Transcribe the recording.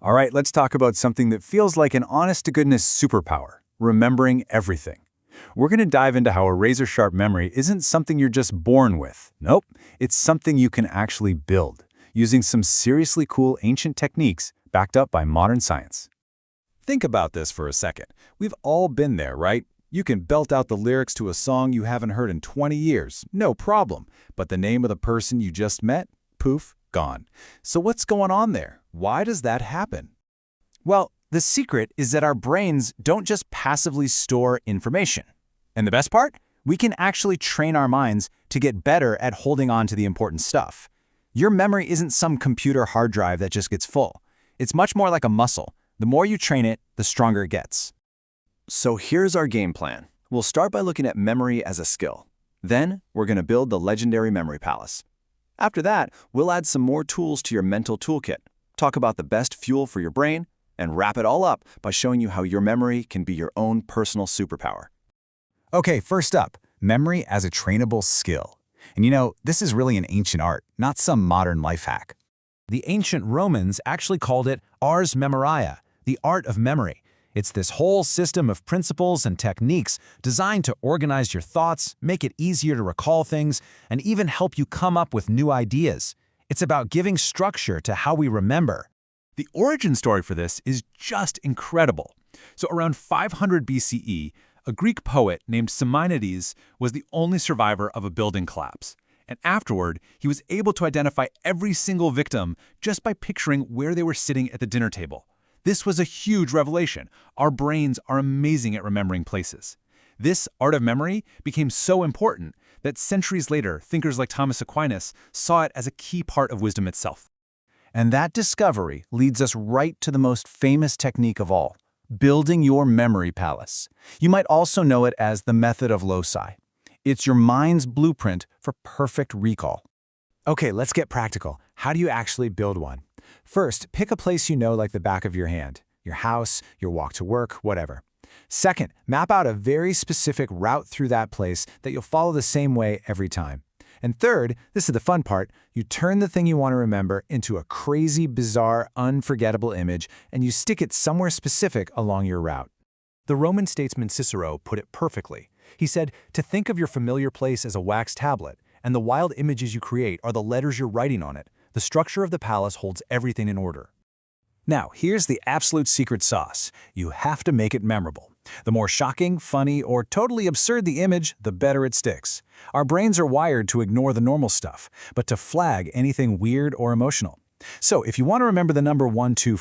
All right, let's talk about something that feels like an honest-to-goodness superpower, remembering everything. We're going to dive into how a razor-sharp memory isn't something you're just born with. Nope, it's something you can actually build, using some seriously cool ancient techniques backed up by modern science. Think about this for a second. We've all been there, right? You can belt out the lyrics to a song you haven't heard in 20 years, no problem. But the name of the person you just met? Poof, gone. So what's going on there? Why does that happen? Well, the secret is that our brains don't just passively store information. And the best part? We can actually train our minds to get better at holding on to the important stuff. Your memory isn't some computer hard drive that just gets full. It's much more like a muscle. The more you train it, the stronger it gets. So here's our game plan. We'll start by looking at memory as a skill. Then, we're going to build the legendary memory palace. After that, we'll add some more tools to your mental toolkit, talk about the best fuel for your brain, and wrap it all up by showing you how your memory can be your own personal superpower. Okay, first up, memory as a trainable skill. And this is really an ancient art, not some modern life hack. The ancient Romans actually called it ars memoria, the art of memory. It's this whole system of principles and techniques designed to organize your thoughts, make it easier to recall things, and even help you come up with new ideas. It's about giving structure to how we remember. The origin story for this is just incredible. So around 500 BCE, a Greek poet named Simonides was the only survivor of a building collapse. And afterward, he was able to identify every single victim just by picturing where they were sitting at the dinner table. This was a huge revelation. Our brains are amazing at remembering places. This art of memory became so important that centuries later, thinkers like Thomas Aquinas saw it as a key part of wisdom itself. And that discovery leads us right to the most famous technique of all, building your memory palace. You might also know it as the method of loci. It's your mind's blueprint for perfect recall. Okay, let's get practical. How do you actually build one? First, pick a place you know like the back of your hand, your house, your walk to work, whatever. Second, map out a very specific route through that place that you'll follow the same way every time. And third, this is the fun part, you turn the thing you want to remember into a crazy, bizarre, unforgettable image, and you stick it somewhere specific along your route. The Roman statesman Cicero put it perfectly. He said, to think of your familiar place as a wax tablet, and the wild images you create are the letters you're writing on it. The structure of the palace holds everything in order. Now, here's the absolute secret sauce. You have to make it memorable. The more shocking, funny, or totally absurd the image, the better it sticks. Our brains are wired to ignore the normal stuff, but to flag anything weird or emotional. So if you want to remember the number 1, 2,